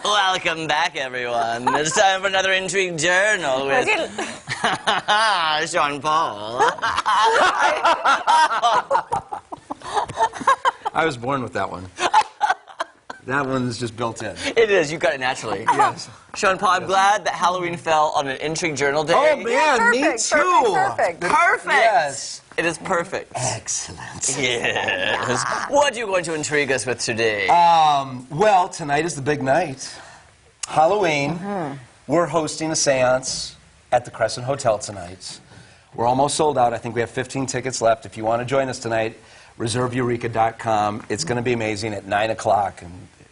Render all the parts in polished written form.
Welcome back, everyone. It's time for another Intrigue Journal with Sean Paul. I was born with that one. That one's just built in. It is. You got it naturally. Yes. Sean Paul, I'm glad that Halloween fell on an Intrigue Journal day. Oh, man, Yeah, me perfect, too. perfect. Perfect. Yes. It is perfect. Excellent. Yes. What are you going to intrigue us with today? Well, tonight is the big night. Halloween. We're hosting a seance at the Crescent Hotel tonight. We're almost sold out. I think we have 15 tickets left. If you want to join us tonight, reserveeureka.com. It's going to be amazing at 9 o'clock.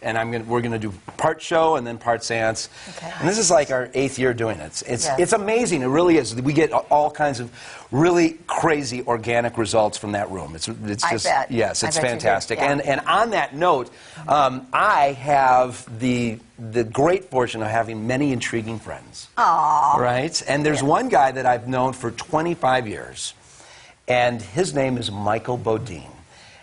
And we're going to do part show and then part seance. Okay. And this is like our 8th year doing it. It's amazing. It really is. We get all kinds of really crazy organic results from that room. It's just, bet. yes, it's I bet fantastic. you do. Yeah. And on that note, I have the great fortune of having many intriguing friends. Aww. Right? And there's one guy that I've known for 25 years, and his name is Michael Bodine.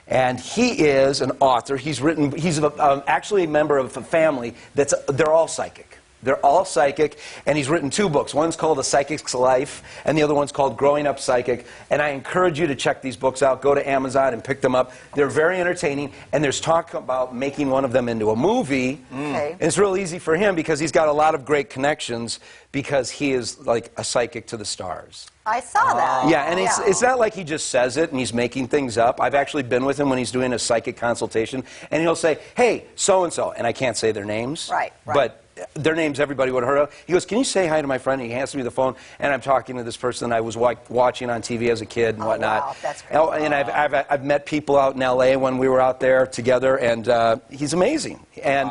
And he is an author. He's actually a member of a family they're all psychic. They're all psychic, and he's written 2 books. One's called A Psychic's Life, and the other one's called Growing Up Psychic. And I encourage you to check these books out. Go to Amazon and pick them up. They're very entertaining, and there's talk about making one of them into a movie. Okay. And it's real easy for him because he's got a lot of great connections because he is like a psychic to the stars. I saw that. Yeah, and it's not like he just says it and he's making things up. I've actually been with him when he's doing a psychic consultation, and he'll say, hey, so-and-so, and I can't say their names. Right. But their names everybody would have heard of. He goes, can you say hi to my friend? And he hands me the phone, and I'm talking to this person I was watching on TV as a kid and whatnot. Wow, that's great. And I've met people out in L.A. when we were out there together, and he's amazing. And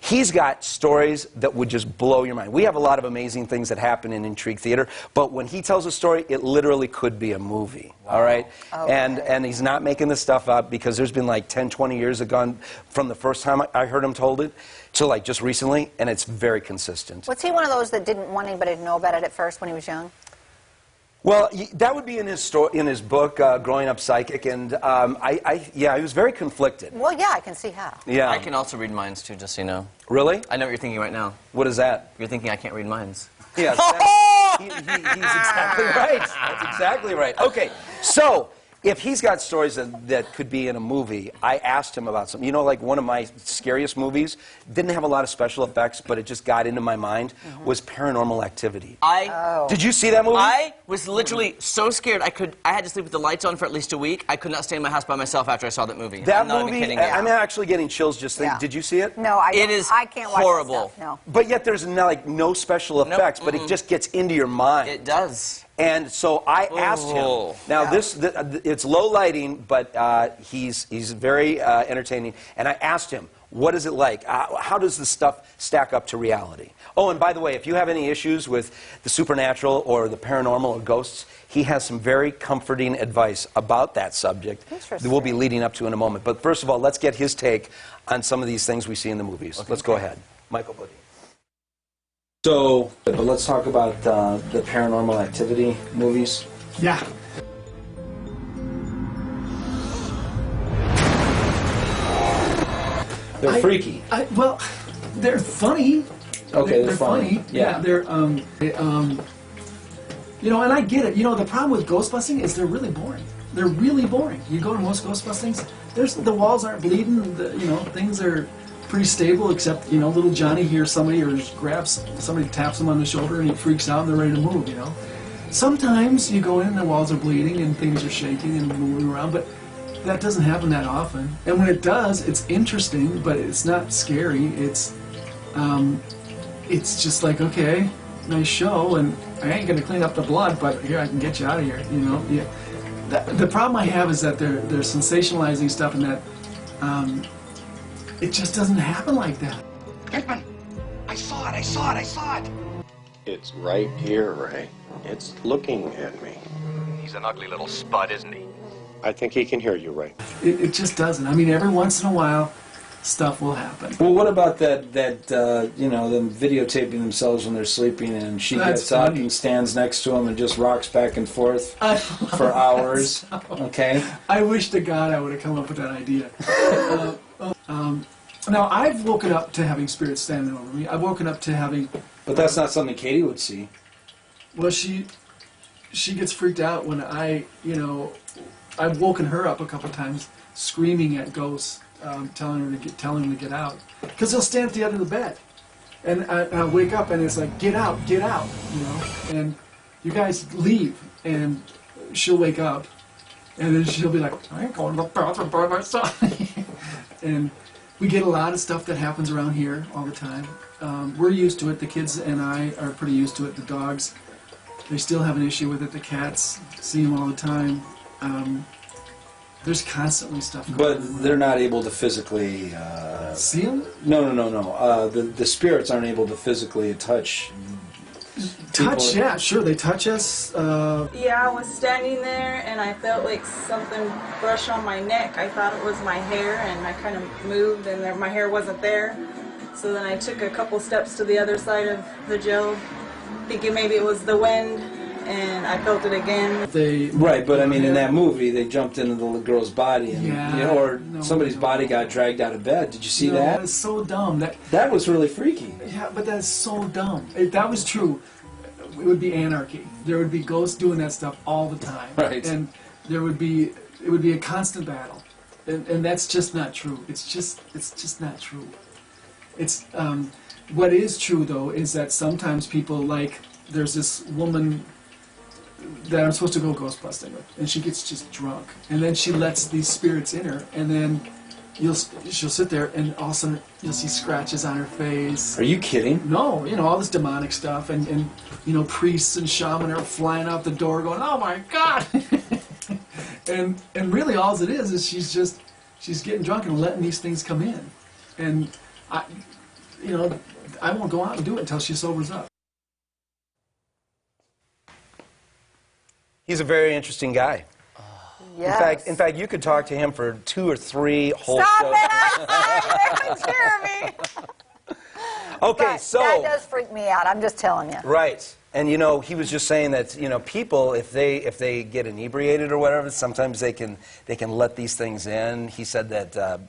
he's got stories that would just blow your mind. We have a lot of amazing things that happen in Intrigue Theater, but when he tells a story, it literally could be a movie. Wow. All right? Okay. And he's not making this stuff up because there's been like 10, 20 years ago from the first time I heard him told it to like just recently, and it's very consistent. Was he one of those that didn't want anybody to know about it at first when he was young? Well, that would be in his book, Growing Up Psychic, and yeah, he was very conflicted. Well, yeah, I can see how. Yeah. I can also read minds, too, just so you know. Really? I know what you're thinking right now. What is that? You're thinking I can't read minds. Yes. He's exactly right. That's exactly right. Okay, so if he's got stories that could be in a movie, I asked him about something. You know, like one of my scariest movies, didn't have a lot of special effects, but it just got into my mind, was Paranormal Activity. Did you see that movie? I was literally so scared I had to sleep with the lights on for at least a week. I could not stay in my house by myself after I saw that movie. That I'm not movie, even kidding you. I'm actually getting chills just thinking. Yeah. Did you see it? No, I don't. It is I can't watch horrible. that stuff, no. But yet there's no special effects, but it just gets into your mind. It does. And so I asked him. Now it's low lighting, but he's very entertaining. And I asked him, what is it like? How does this stuff stack up to reality? Oh, and by the way, if you have any issues with the supernatural or the paranormal or ghosts, he has some very comforting advice about that subject that we'll be leading up to in a moment. But first of all, let's get his take on some of these things we see in the movies. Okay. Let's go ahead. Michael Bodine. So, but let's talk about the Paranormal Activity movies. Yeah. They're freaky. Well, they're funny. Okay, they're funny. Yeah. They're you know, and I get it. You know, the problem with ghost busting is they're really boring. They're really boring. You go to most ghost bustings, the walls aren't bleeding. You know, things are pretty stable, except, you know, little Johnny hears somebody or somebody taps him on the shoulder and he freaks out and they're ready to move, you know. Sometimes you go in and the walls are bleeding and things are shaking and moving around, but that doesn't happen that often. And when it does, it's interesting, but it's not scary. It's just like, okay, nice show, and I ain't gonna clean up the blood, but here, I can get you out of here, you know. Yeah. The problem I have is that they're sensationalizing stuff, and that it just doesn't happen like that. Pickman, I saw it. It's right here, Ray. It's looking at me. He's an ugly little spud, isn't he? I think he can hear you, Ray. It just doesn't. I mean, every once in a while, stuff will happen. Well, what about that you know, them videotaping themselves when they're sleeping, and she That's gets up funny. and stands next to them and just rocks back and forth for hours? Okay. I wish to God I would have come up with that idea. Now, I've woken up to having spirits standing over me. I've woken up to having... But that's not something Katie would see. Well, she gets freaked out when you know, I've woken her up a couple times screaming at ghosts, telling them to get out. Because they'll stand at the end of the bed. And I'll wake up and it's like, get out, you know. And you guys leave. And she'll wake up. And then she'll be like, I ain't going to the bathroom by myself. And we get a lot of stuff that happens around here all the time. We're used to it. The kids and I are pretty used to it. The dogs, they still have an issue with it. The cats see them all the time. There's constantly stuff going on. But they're not able to physically... See them? No. The spirits aren't able to physically touch... Touch, people. yeah, sure. They touch us. Yeah, I was standing there and I felt like something brush on my neck. I thought it was my hair, and I kind of moved and my hair wasn't there. So then I took a couple steps to the other side of the jail, thinking maybe it was the wind, and I felt it again. Right, but I mean, in that movie, they jumped into the little girl's body, and Yeah, you know, or no, somebody's body got dragged out of bed. Did you see that? That is so dumb. That was really freaky. Yeah, but that's so dumb. If that was true, it would be anarchy. There would be ghosts doing that stuff all the time. Right. And it would be a constant battle. And that's just not true. It's just not true. It's what is true though is that sometimes people, like, there's this woman that I'm supposed to go ghost busting with, and she gets just drunk, and then she lets these spirits in her, and then she'll sit there, and all of a sudden you'll see scratches on her face. Are you kidding? No, you know, all this demonic stuff, and you know, priests and shaman are flying out the door going, oh my God! and really all it is she's getting drunk and letting these things come in. And I won't go out and do it until she sobers up. He's a very interesting guy. Yes. In fact, you could talk to him for 2 or 3 whole Stop shows. it! Jeremy! Okay, But so that does freak me out. I'm just telling you. right, and you know, he was just saying that, you know, people, if they get inebriated or whatever, sometimes they can let these things in. He said that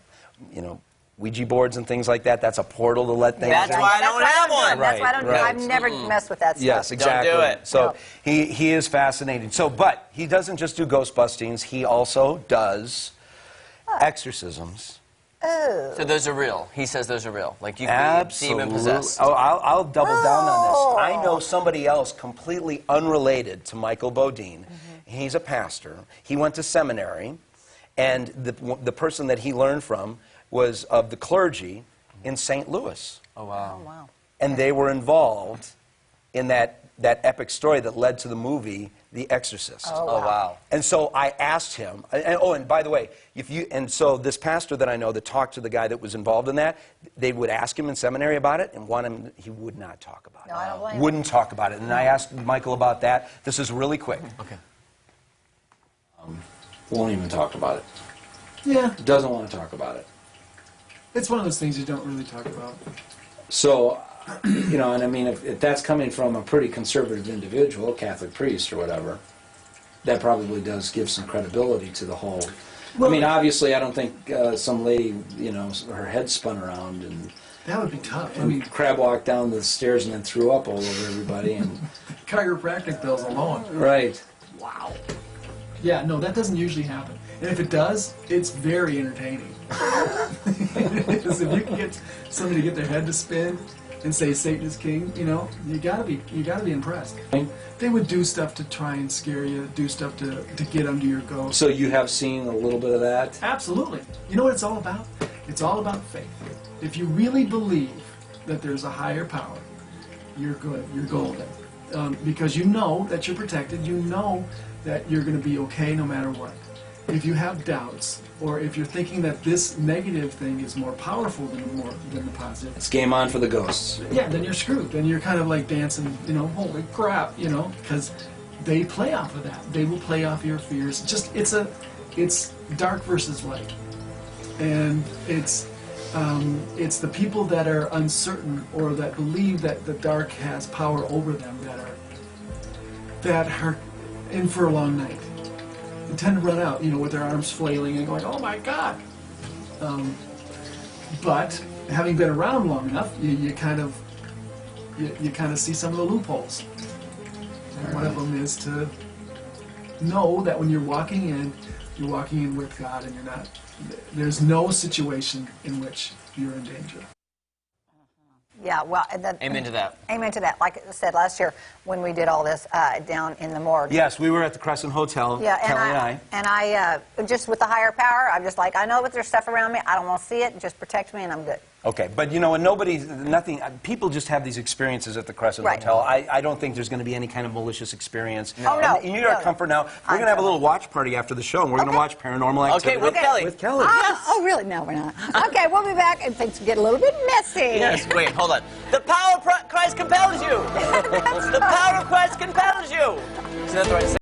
you know, Ouija boards and things like that, that's a portal to let things in. That's why I don't have one. That's why I don't. Right. I've never messed with that stuff. Yes, exactly. Don't do it. So No. he is fascinating. So, but he doesn't just do ghost bustings. He also does exorcisms. Oh. So those are real. He says those are real. Like you can be demon possessed. Oh, I'll double down on this. I know somebody else completely unrelated to Michael Bodine. He's a pastor. He went to seminary, and the person that he learned from was of the clergy in St. Louis. Oh wow. Oh, wow. And they were involved in that epic story that led to the movie The Exorcist. Oh, Oh wow. And so I asked him, and by the way, so this pastor that I know that talked to the guy that was involved in that, they would ask him in seminary about it, and he would not talk about it. No, I don't blame him. Wouldn't talk about it. And I asked Michael about that. This is really quick. Okay. Won't even talk about it. Yeah, Doesn't want to talk about it. it's one of those things you don't really talk about. So, you know, and I mean, if that's coming from a pretty conservative individual, a Catholic priest or whatever, that probably does give some credibility to the whole. Well, I mean, obviously, I don't think some lady, you know, her head spun around and that would be tough. I mean, crab walked down the stairs and then threw up all over everybody. And chiropractic bills alone. right. Wow. Yeah, no, that doesn't usually happen. And if it does, it's very entertaining. Because if you can get somebody to get their head to spin and say Satan is king, you know, you gotta be impressed. They would do stuff to try and scare you, do stuff to get under your goat. So you have seen a little bit of that? Absolutely. You know what it's all about? It's all about faith. If you really believe that there's a higher power, you're good, you're golden. Because you know that you're protected, you know that you're going to be okay no matter what. If you have doubts, or if you're thinking that this negative thing is more powerful than the positive, It's game on for the ghosts. yeah, then you're screwed. Then you're kind of like dancing, you know, holy crap, you know, because they play off of that. They will play off your fears. It's dark versus light, and it's It's the people that are uncertain or that believe that the dark has power over them that are in for a long night. They tend to run out, with their arms flailing and going, "Oh my God!" But having been around long enough, you kind of see some of the loopholes. And one of them is to know that when you're walking in with God, and there's no situation in which you're in danger. Yeah, well, Amen to that. Amen to that. Like I said last year when we did all this down in the morgue. Yes, we were at the Crescent Hotel, Yeah, Kelly and I just with the higher power, I'm just like, I know that there's stuff around me. I don't want to see it. Just protect me, and I'm good. Okay, but people just have these experiences at the Crescent Right. Hotel. I don't think there's going to be any kind of malicious experience. No. Oh, no. And you need our comfort now. We're going to have a little watch party after the show, and we're going to watch Paranormal Activity. Okay, with Kelly. With Kelly. Oh, really? No, we're not. Okay, we'll be back, and things get a little bit messy. Yes, wait, hold on. The power of Christ compels you. The power of Christ compels you. Is that the right